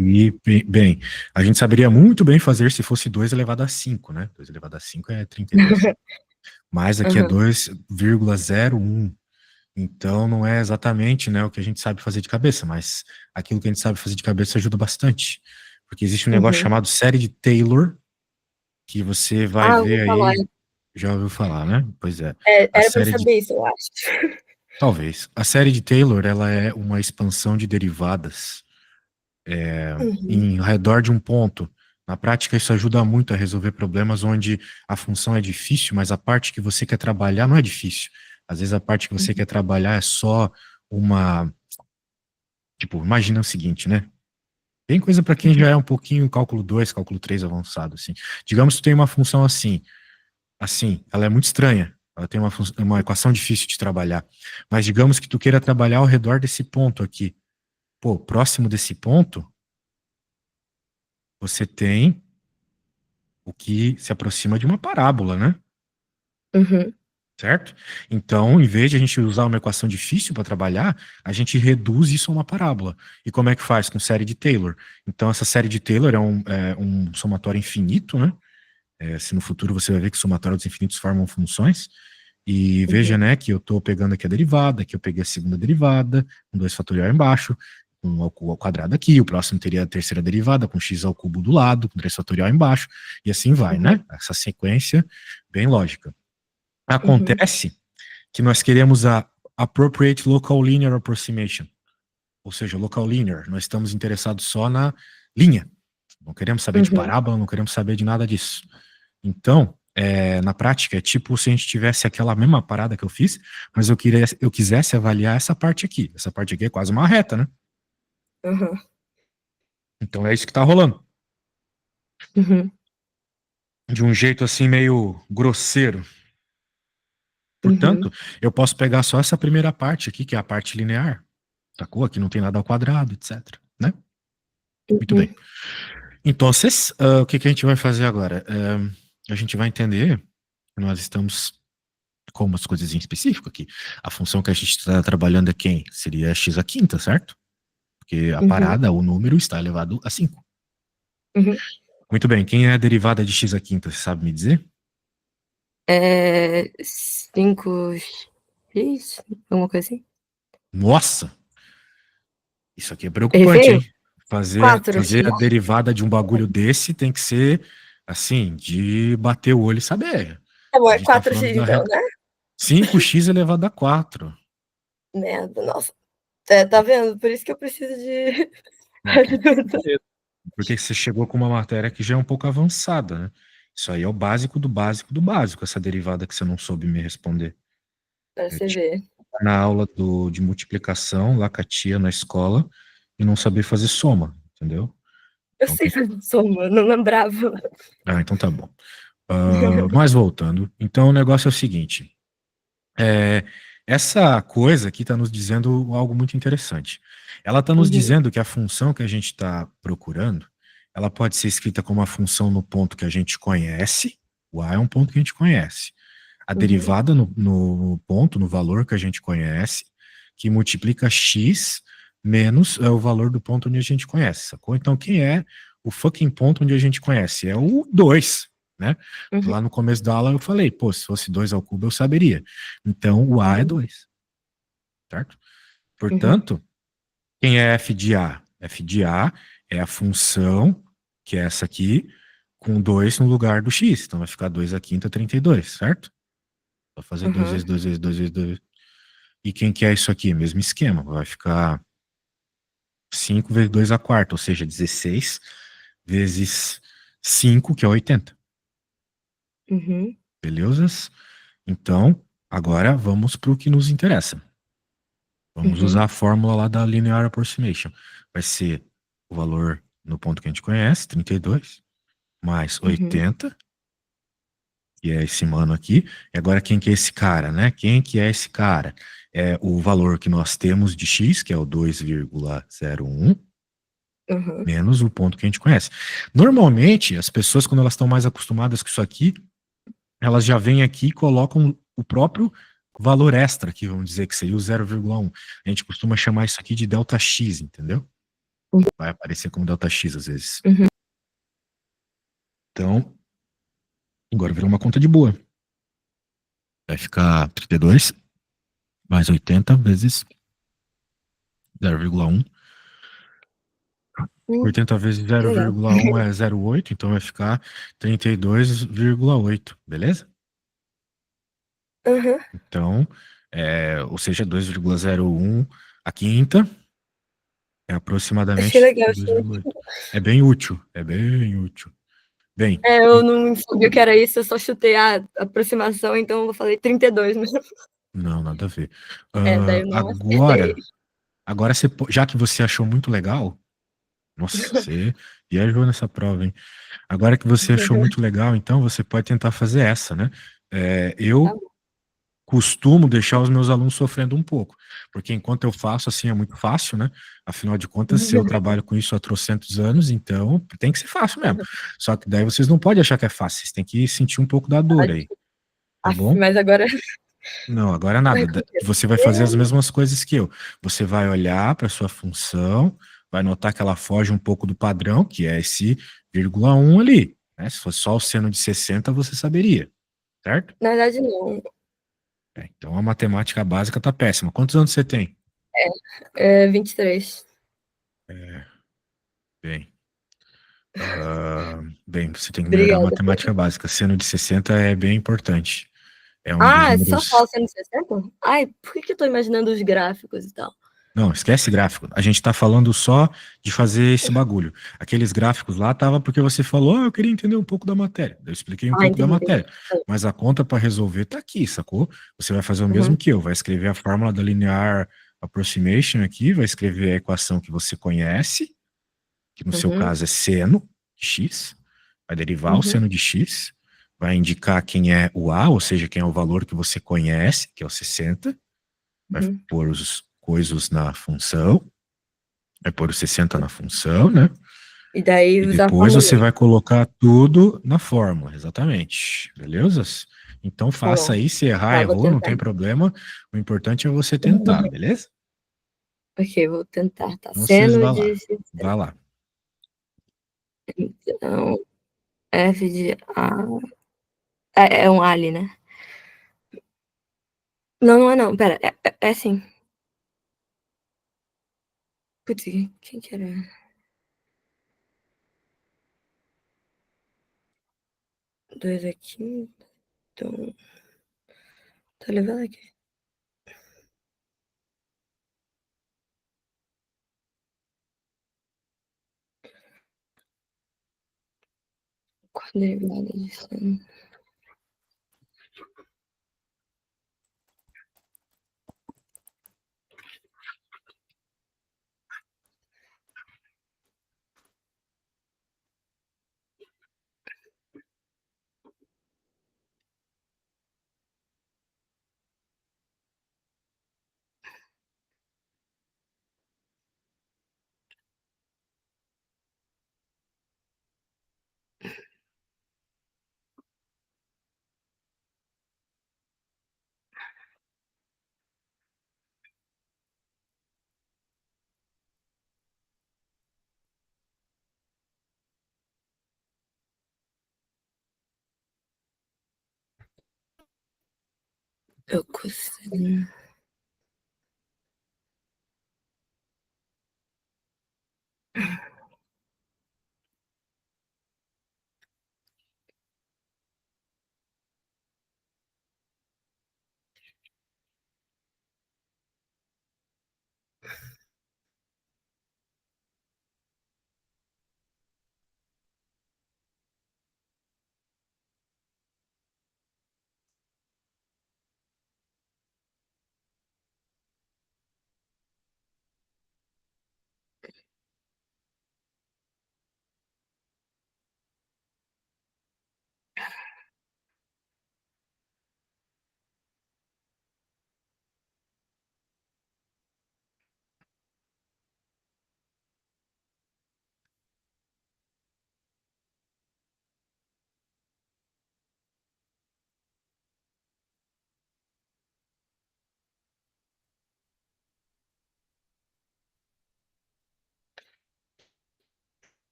E, bem, a gente saberia muito bem fazer se fosse 2 elevado a 5, né? 2 elevado a 5 é 32. Mas aqui é Aham. 2,01. Então não é exatamente, né, o que a gente sabe fazer de cabeça, mas aquilo que a gente sabe fazer de cabeça ajuda bastante. Porque existe um negócio Uhum. chamado série de Taylor, que você vai Ah, eu ouvi ver falar. aí, já ouviu falar, né? Pois é. É, A era pra eu série de saber isso, eu acho. Talvez. A série de Taylor, ela é uma expansão de derivadas Uhum. em redor de um ponto. Na prática, isso ajuda muito a resolver problemas onde a função é difícil, mas a parte que você quer trabalhar não é difícil. Às vezes a parte que você Uhum. quer trabalhar é só uma. Tipo, imagina o seguinte, né? Tem coisa para quem já é um pouquinho cálculo 2, cálculo 3 avançado, assim. Digamos que tu tem uma função assim, ela é muito estranha. Ela tem uma equação difícil de trabalhar. Mas digamos que tu queira trabalhar ao redor desse ponto aqui. Pô, próximo desse ponto, você tem o que se aproxima de uma parábola, né? Uhum. Certo? Então, em vez de a gente usar uma equação difícil para trabalhar, a gente reduz isso a uma parábola. E como é que faz? Com série de Taylor. Então, essa série de Taylor é um somatório infinito, né? Se no futuro você vai ver que somatórios infinitos formam funções. E veja, Uhum. né, que eu estou pegando aqui a derivada, que eu peguei a segunda derivada, com 2 fatorial embaixo, com ao quadrado aqui, o próximo teria a terceira derivada, com x ao cubo do lado, com 3 fatorial embaixo, e assim vai, Uhum. né? Essa sequência bem lógica. Uhum. Acontece que nós queremos a appropriate local linear approximation, ou seja, local linear, nós estamos interessados só na linha, não queremos saber de Uhum. parábola, não queremos saber de nada disso. Então, na prática, é tipo se a gente tivesse aquela mesma parada que eu fiz, mas eu quisesse avaliar essa parte aqui. Essa parte aqui é quase uma reta, né? Uhum. Então é isso que tá rolando. Uhum. De um jeito assim meio grosseiro. Uhum. Portanto, eu posso pegar só essa primeira parte aqui, que é a parte linear. Sacou? Aqui não tem nada ao quadrado, etc. Né? Muito bem. Uhum. Então, o que que a gente vai fazer agora? A gente vai entender que nós estamos com umas coisas em específico aqui. A função que a gente está trabalhando é quem? Seria x a quinta, certo? Porque a Uhum. parada, o número está elevado a 5. Uhum. Muito bem, quem é a derivada de x a quinta, você sabe me dizer? É 5x, alguma coisa assim? Nossa, isso aqui é Errei preocupante, feio? hein? Fazer 4x. a derivada de um bagulho desse tem que ser, assim, de bater o olho e saber. Tá bom, A é gente tá 4x falando da então, reta né? 5x elevado a 4. Merda, nossa. É, tá vendo? Por isso que eu preciso de Então, ajuda. porque você chegou com uma matéria que já é um pouco avançada, né? Isso aí é o básico do básico do básico, essa derivada que você não soube me responder. Pra Eu você ver. na aula de multiplicação, lá com a tia na escola, e não saber fazer soma, entendeu? Eu Então sei tem que. fazer soma, não lembrava. Ah, então tá bom. Mas voltando, então o negócio é o seguinte: é, essa coisa aqui está nos dizendo algo muito interessante. Ela está nos Uhum. dizendo que a função que a gente está procurando, ela pode ser escrita como uma função no ponto que a gente conhece, o A é um ponto que a gente conhece. A Uhum. derivada no ponto, no valor que a gente conhece, que multiplica x menos o valor do ponto onde a gente conhece, sacou? Então, quem é o fucking ponto onde a gente conhece? É o 2, né? Uhum. Lá no começo da aula eu falei, pô, se fosse 2 ao cubo eu saberia. Então, o A é Uhum. 2, certo? Uhum. Portanto, quem é f de A? F de A é a função, que é essa aqui, com 2 no lugar do x. Então, vai ficar 2 à quinta, 32, certo? Vou fazer 2 Uhum. vezes 2 vezes 2 vezes 2. E quem que é isso aqui? Mesmo esquema. Vai ficar 5 vezes 2 a quarta, ou seja, 16 vezes 5, que é 80. Uhum. Beleza? Então, agora vamos para o que nos interessa. Vamos usar Uhum. a fórmula lá da Linear Approximation. Vai ser o valor no ponto que a gente conhece, 32, mais Uhum. 80, que é esse mano aqui. E agora quem que é esse cara, né? Quem que é esse cara? É o valor que nós temos de x, que é o 2,01, Uhum. menos o ponto que a gente conhece. Normalmente, as pessoas, quando elas estão mais acostumadas com isso aqui, elas já vêm aqui e colocam o próprio valor extra, que vamos dizer que seria o 0,1. A gente costuma chamar isso aqui de delta x, entendeu? Vai aparecer como ΔX às vezes. Uhum. Então, agora virou uma conta de boa. Vai ficar 32 mais 80 vezes 0,1. 80 vezes Que legal. 0,1 é 0,8, então vai ficar 32,8, beleza? Uhum. Então, ou seja, 2,01 a quinta é Achei aproximadamente legal, achei. 2,8. É bem útil, é bem útil. Bem, Eu não sabia o que era isso, eu só chutei a aproximação, então eu falei 32 mesmo. não, nada a ver. Daí eu não acertei. Agora já que você achou muito legal, nossa, você viajou nessa prova, hein? Agora que você achou muito legal, então você pode tentar fazer essa, né? Tá Eu bom. costumo deixar os meus alunos sofrendo um pouco, porque enquanto eu faço assim é muito fácil, né? Afinal de contas, se eu trabalho com isso há trocentos anos, então tem que ser fácil mesmo. Só que daí vocês não podem achar que é fácil, vocês têm que sentir um pouco da dor aí, tá bom? Mas agora Não, agora vai nada. Você vai fazer as acontecer. mesmas coisas que eu. Você vai olhar para sua função, vai notar que ela foge um pouco do padrão, que é esse 0,1 ali, né? Se fosse só o seno de 60, você saberia, certo? Na verdade, não. Então a matemática básica tá péssima. Quantos anos você tem? 23. Bem, bem, você tem que melhorar a Obrigada. matemática básica. Seno de 60 é bem importante. É um dos Só números. fala 160? Ai, por que eu tô imaginando os gráficos e tal? Não, esquece gráfico. A gente tá falando só de fazer esse bagulho. Aqueles gráficos lá tava porque você falou, eu queria entender um pouco da matéria. Eu expliquei um pouco da Entendi. matéria. Mas a conta para resolver tá aqui, sacou? Você vai fazer o mesmo Uhum, que eu, vai escrever a fórmula da linear approximation aqui, vai escrever a equação que você conhece, que no seu uhum, caso é seno de x, vai derivar o uhum, seno de x, vai indicar quem é o a, ou seja, quem é o valor que você conhece, que é o 60, vai uhum. pôr os coisos na função, vai pôr o 60 na função, né? E daí E usar a depois você formulinha. vai colocar tudo na fórmula, exatamente. Beleza? Então Tá faça bom. aí, se errar, Tá, vou errou, não tentar tem então. problema. O importante é você tentar, beleza? Ok, vou tentar. Tá Então vocês seno vá de lá. 60. Vá lá. Então, F de A. É um ali, né? Não, não é não. Pera, é sim. Putz, quem que era? Dois aqui. Então, tá levando aqui. Quadrilhada de seno. Eu consigo.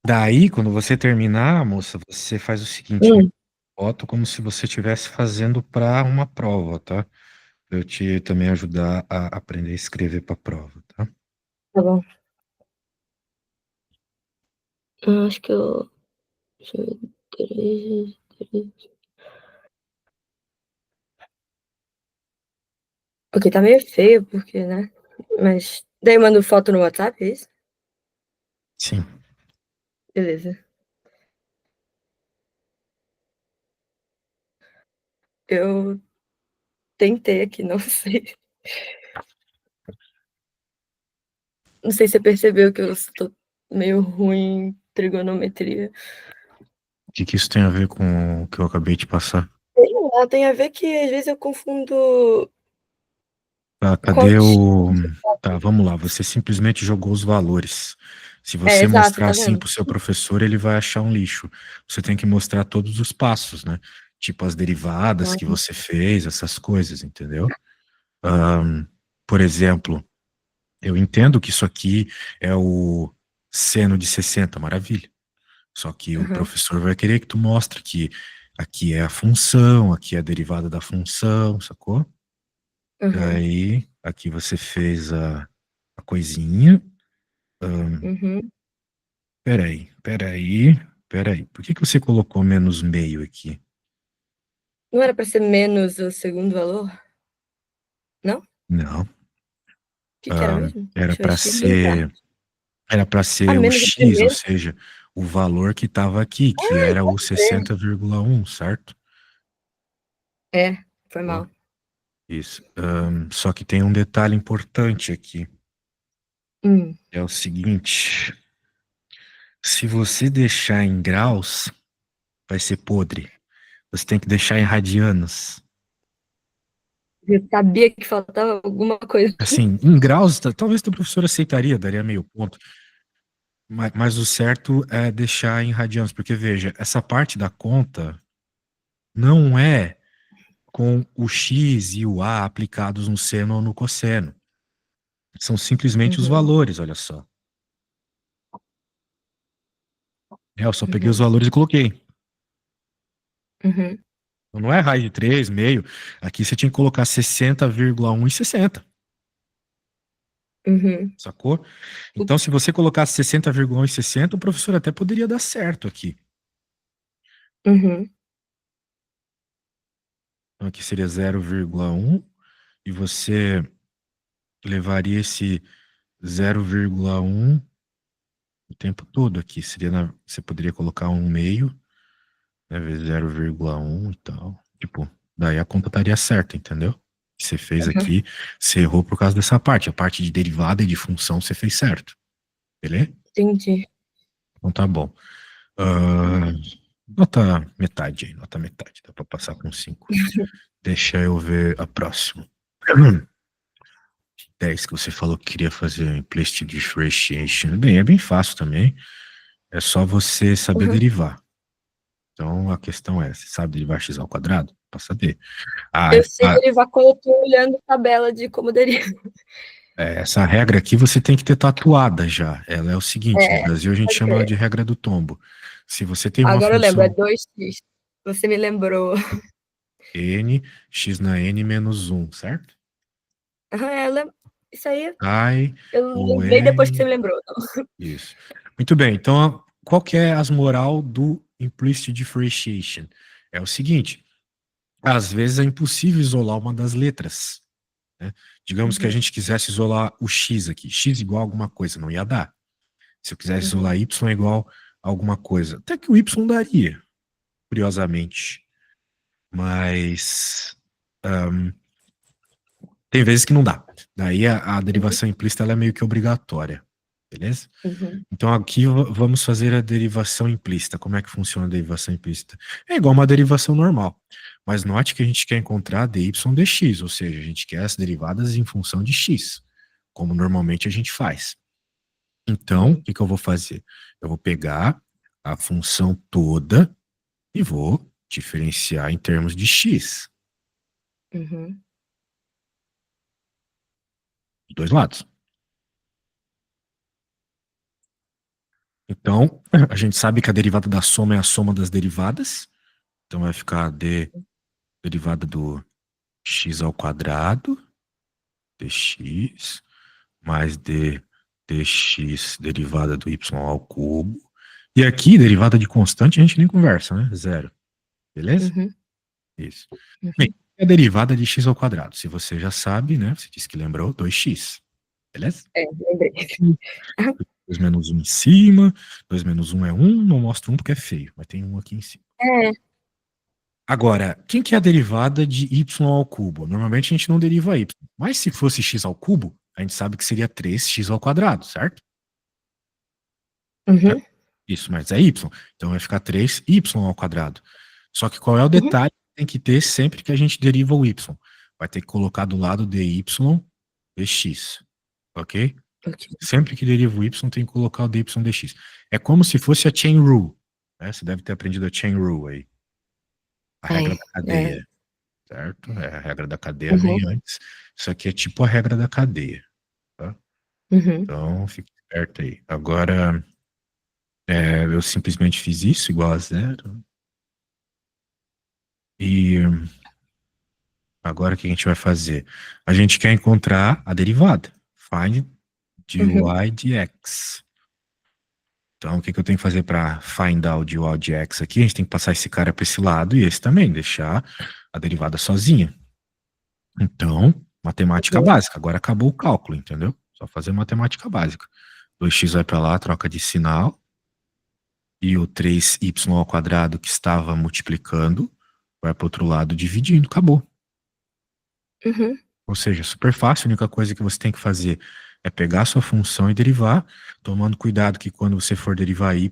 Daí, quando você terminar, moça, você faz o seguinte, Hum, foto como se você estivesse fazendo para uma prova, tá? Pra eu te também ajudar a aprender a escrever para prova, tá? tá bom. Acho que eu. Deixa eu ver. Três. Ok, tá meio feio, porque, né? Mas. Daí eu mando foto no WhatsApp, é isso? Sim. Beleza. Eu tentei aqui, não sei. Não sei se você percebeu que eu estou meio ruim em trigonometria. O que que isso tem a ver com o que eu acabei de passar? Sei lá, tem a ver que às vezes eu confundo Tá, cadê continha. o. Tá, vamos lá. Você simplesmente jogou os valores. Se É, você exato, mostrar tá assim vendo? pro seu professor, ele vai achar um lixo. Você tem que mostrar todos os passos, né? Tipo as derivadas que Ah, você fez, essas coisas, entendeu? Ahn, por exemplo, eu entendo que isso aqui é o seno de 60, maravilha. Só que o aham, professor vai querer que tu mostre que aqui é a função, aqui é a derivada da função, sacou? aham, Daí, aqui você fez a coisinha. uhum. Peraí. Por que que você colocou menos meio aqui? Não era pra ser menos o segundo valor? Não? O Não. que era mesmo? Era Deixa eu ver, para x menos a. ser, era para Ah, ser o menos o x, ou primeiro? seja, o valor que estava aqui, que Ai, era o pode crer. 60,1, certo? É, foi Ó, mal. isso. Só que tem um detalhe importante aqui. Hum, É o seguinte, se você deixar em graus, vai ser podre. Você tem que deixar em radianos. eu sabia que faltava alguma coisa. Assim, em graus, talvez o professor aceitaria, daria meio ponto. Mas o certo é deixar em radianos, porque veja, essa parte da conta não é com o x e o a aplicados no seno ou no cosseno. São simplesmente os Uhum, valores, olha só. Eu só peguei os uhum, valores e coloquei. uhum, Então, não é raiz de 3 meio. Aqui você tinha que colocar 60,1 e 60, uhum, sacou? o- Então, se você colocasse 60,1 e 60, o professor até poderia dar certo aqui. uhum, Então, aqui seria 0,1 e você levaria esse 0,1 o tempo todo aqui. Você poderia colocar um meio, né, vezes 0,1 e tal. Tipo, daí a conta estaria certa, entendeu? Você fez uhum, aqui, você errou por causa dessa parte. A parte de derivada e de função você fez certo. Beleza? entendi. Então tá bom. Ah, nota metade aí, nota metade. Dá pra passar com 5. Deixa eu ver a próxima. 10 que você falou que queria fazer implicit differentiation. Bem, é bem fácil também. É só você saber Uhum. derivar. Então a questão é, você sabe derivar x ao quadrado? Para saber. Ah, Eu sei derivar quando eu tô olhando tabela de como deriva. essa regra aqui você tem que ter tatuada já. Ela é o seguinte, no É, Brasil a gente pode chama ela de crer. regra do tombo. Se você tem uma Agora eu lembro, é função 2x. Você me lembrou. n, x na n menos 1, certo? Aham, isso aí Cai eu o lembrei depois que você n, me lembrou. isso. Muito bem, então qual que é as moral do implicit differentiation? É o seguinte, às vezes é impossível isolar uma das letras, né? Digamos que a Uhum, gente quisesse isolar o x aqui, x igual a alguma coisa, não ia dar. Se eu quisesse isolar uhum, y igual a alguma coisa, até que o y daria, curiosamente. Mas tem vezes que não dá. Daí a uhum, derivação implícita ela é meio que obrigatória, beleza? uhum, Então aqui vamos fazer a derivação implícita. Como é que funciona a derivação implícita? É igual uma derivação normal. Mas note que a gente quer encontrar dy dx, ou seja, a gente quer as derivadas em função de x, como normalmente a gente faz. Então, o uhum, que que eu vou fazer? Eu vou pegar a função toda e vou diferenciar em termos de x, uhum. dos dois lados. Então, a gente sabe que a derivada da soma é a soma das derivadas. Então vai ficar d derivada do x ao quadrado, dx, mais d dx derivada do y ao cubo. E aqui, derivada de constante, a gente nem conversa, né? Zero. Beleza? Uhum, Isso. Bem, uhum. a derivada de x ao quadrado. Se você já sabe, né? Você disse que lembrou, 2x. Beleza? É, lembrei. Ah, 2 menos um em cima. 2 menos um é um. Não mostro um porque é feio, mas tem um aqui em cima. é. Agora, quem que é a derivada de y ao cubo? Normalmente a gente não deriva y. Mas se fosse x ao cubo, a gente sabe que seria 3x ao quadrado, certo? É. Uhum, Isso, mas é y. Então vai ficar 3y ao quadrado. Só que qual é o uhum. detalhe que tem que ter sempre que a gente deriva o y? Vai ter que colocar do lado dy dx, ok? Ok. Sempre que deriva o y, tem que colocar o dy dx. É como se fosse a chain rule, né? Você deve ter aprendido a chain rule aí, a regra Ai, da é. cadeia, certo? É, a regra da cadeia Uhum, vem antes. Isso aqui é tipo a regra da cadeia, tá? uhum, Então, fique esperto aí. Agora, eu simplesmente fiz isso igual a zero. E agora o que a gente vai fazer? A gente quer encontrar a derivada. Find dy uhum, dx. Então, o que eu tenho que fazer para find out dy dx aqui? A gente tem que passar esse cara para esse lado e esse também, deixar a derivada sozinha. Então, matemática uhum, básica. Agora acabou o cálculo, entendeu? Só fazer matemática básica. 2x vai para lá, troca de sinal. E o 3y ao quadrado que estava multiplicando vai para o outro lado dividindo. Acabou. uhum, Ou seja, super fácil. A única coisa que você tem que fazer é pegar a sua função e derivar, tomando cuidado que quando você for derivar y,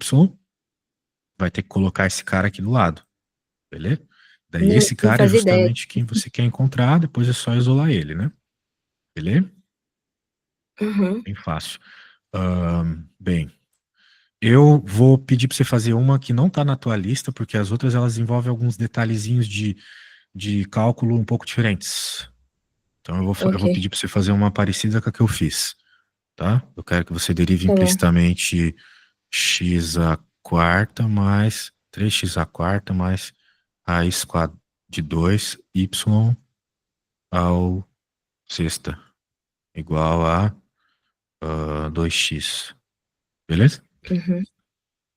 vai ter que colocar esse cara aqui do lado. Beleza? Daí esse Não cara é fazia ideia. justamente quem você quer encontrar, depois é só isolar ele, né? Beleza? Uhum, Bem fácil. Bem, eu vou pedir para você fazer uma que não está na tua lista, porque as outras elas envolvem alguns detalhezinhos de cálculo um pouco diferentes. Então eu ok, vou pedir para você fazer uma parecida com a que eu fiz, tá? Eu quero que você derive tá bom. implicitamente x à quarta mais 3x à quarta mais raiz de 2 y ao sexta igual a 2x. Beleza? Uhum,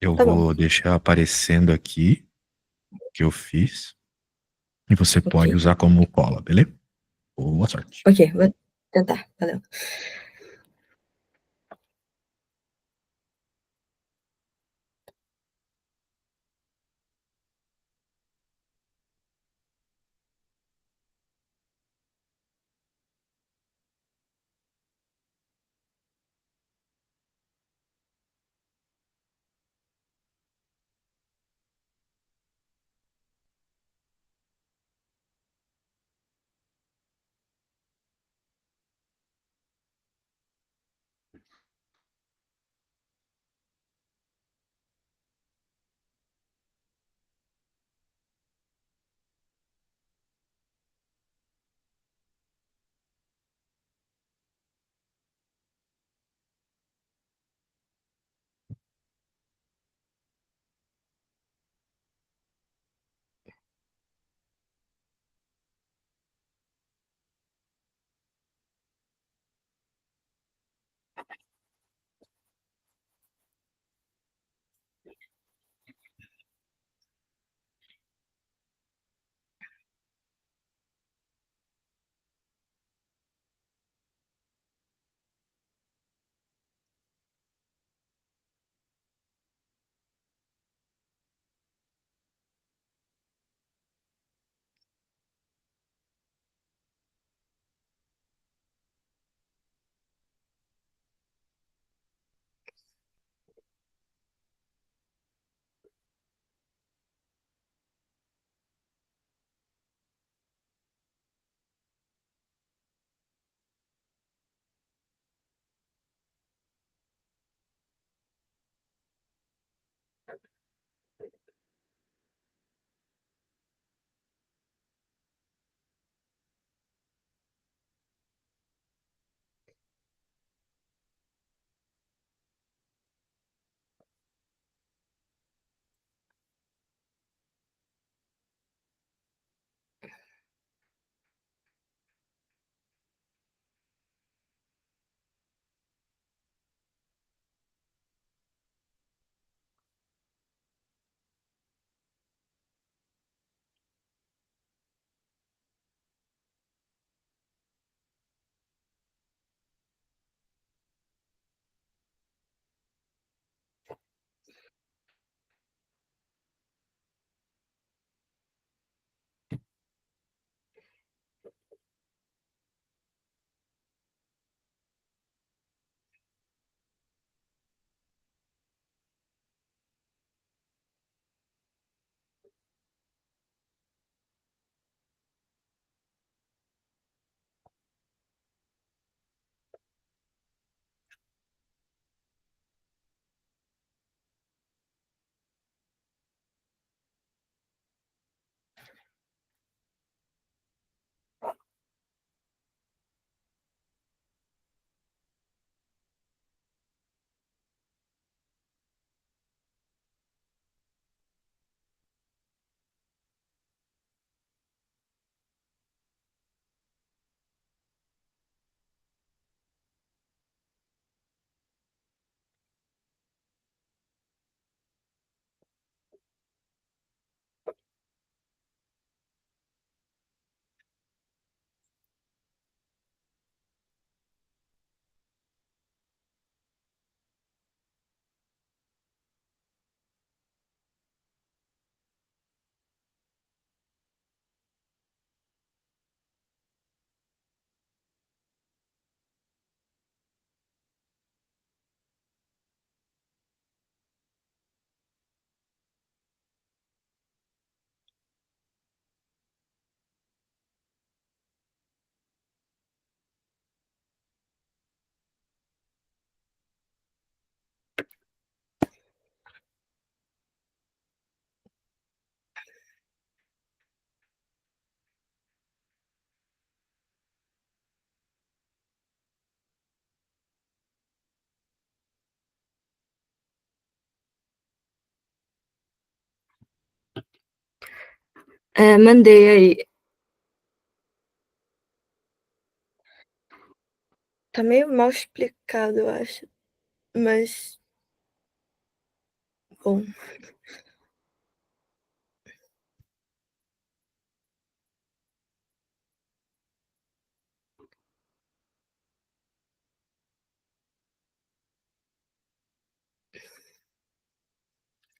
Eu tá bom. vou deixar aparecendo aqui o que eu fiz e você Ok, pode usar como cola, beleza? Boa sorte. ok, vou tentar. Valeu. Mandei aí. Tá meio mal explicado, eu acho. Mas, bom.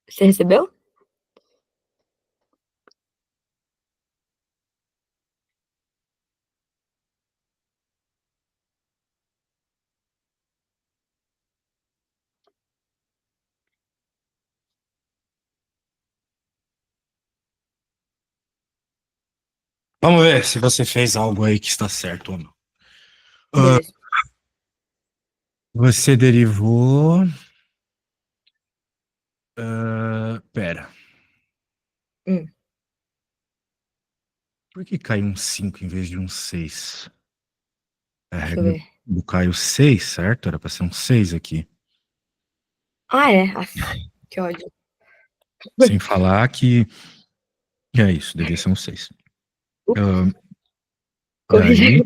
Você recebeu? Vamos ver se você fez algo aí que está certo ou não. Beleza. Você derivou. Pera. Hum, Por que caiu um 5 em vez de um 6? A Deixa eu regra ver. do caiu 6, certo? Era para ser um 6 aqui. Ah, é? Aff, que ódio. Sem falar que. É isso, devia ser um 6. Aí, Corrigi.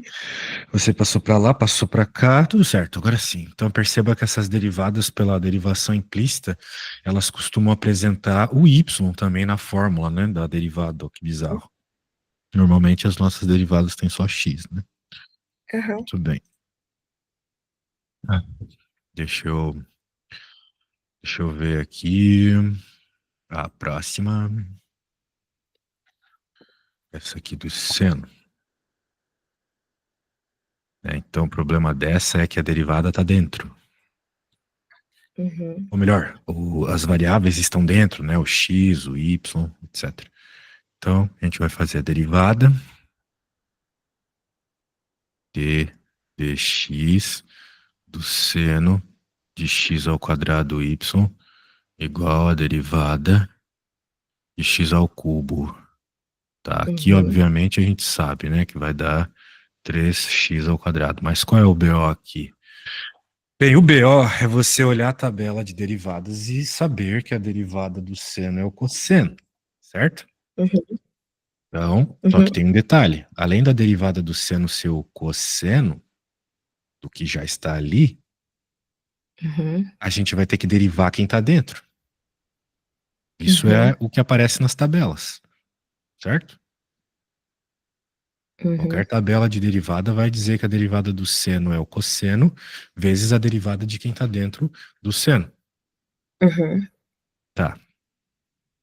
você passou para lá, passou para cá, tudo certo, agora sim. Então perceba que essas derivadas pela derivação implícita, elas costumam apresentar o y também na fórmula, né, da derivada, ó, que bizarro. Normalmente as nossas derivadas têm só x, né? Aham. Muito bem. Ah, deixa eu, deixa eu ver aqui. A próxima, essa aqui do seno. Então o problema dessa é que a derivada está dentro. Uhum. Ou melhor, as variáveis estão dentro, né? O x, o y, etc. Então, a gente vai fazer a derivada de dx do seno de x ao quadrado y igual a derivada de x ao cubo. Tá? Aqui, Uhum. obviamente, a gente sabe, né, que vai dar 3x ao quadrado. Mas qual é o BO aqui? Bem, o BO é você olhar a tabela de derivadas e saber que a derivada do seno é o cosseno, certo? Uhum. Então, só que Uhum. tem um detalhe. Além da derivada do seno ser o cosseno do que já está ali, Uhum. a gente vai ter que derivar quem está dentro. Isso Uhum. é o que aparece nas tabelas, certo? Qualquer Uhum. tabela de derivada vai dizer que a derivada do seno é o cosseno vezes a derivada de quem está dentro do seno. Uhum. Tá.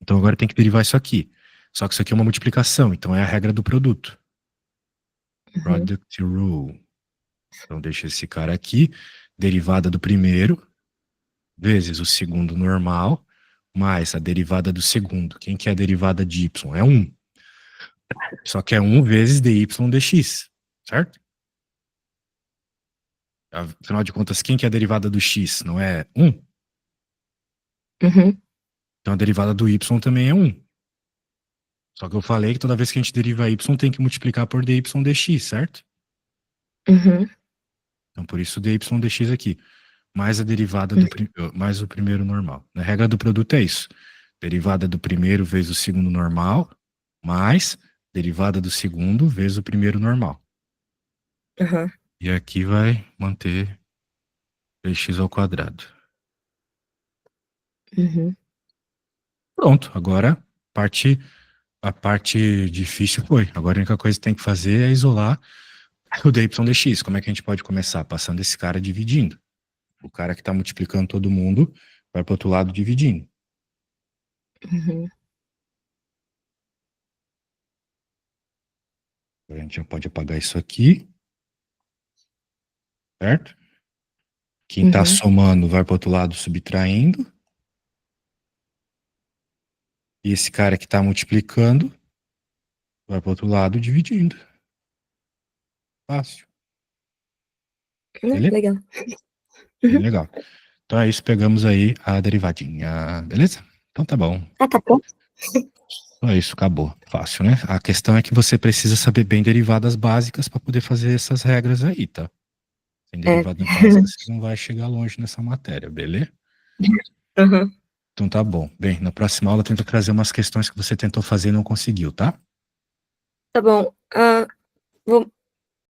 Então agora tem que derivar isso aqui. Só que isso aqui é uma multiplicação, então é a regra do produto. Uhum. Product rule. Então deixa esse cara aqui. Derivada do primeiro vezes o segundo normal mais a derivada do segundo. Quem que é a derivada de y? É 1. Só que é 1 vezes dy dx, certo? Afinal de contas, quem que é a derivada do x? Não é 1? Uhum. Então a derivada do y também é 1. Só que eu falei que toda vez que a gente deriva y tem que multiplicar por dy dx, certo? Uhum. Então por isso dy dx aqui. Mais a derivada Uhum. mais o primeiro normal. A regra do produto é isso. Derivada do primeiro vezes o segundo normal, mais derivada do segundo vezes o primeiro normal. Uhum. E aqui vai manter 3x ao quadrado. Uhum. Pronto, agora a parte difícil foi. Agora a única coisa que tem que fazer é isolar o dy dx. Como é que a gente pode começar? Passando esse cara dividindo. O cara que está multiplicando todo mundo vai para o outro lado dividindo. Uhum. A gente já pode apagar isso aqui, certo? Quem está Uhum. somando vai para o outro lado subtraindo. E esse cara que está multiplicando vai para o outro lado dividindo. Fácil. Beleza? Legal. Bem Uhum. legal. Então é isso, pegamos aí a derivadinha. Beleza? Então tá bom. Ah, tá bom. Então é isso, acabou. Fácil, né? A questão é que você precisa saber bem derivadas básicas para poder fazer essas regras aí, tá? Sem É. derivada básica, você não vai chegar longe nessa matéria, beleza? Uhum. Então tá bom. Bem, na próxima aula tenta trazer umas questões que você tentou fazer e não conseguiu, tá? Tá bom.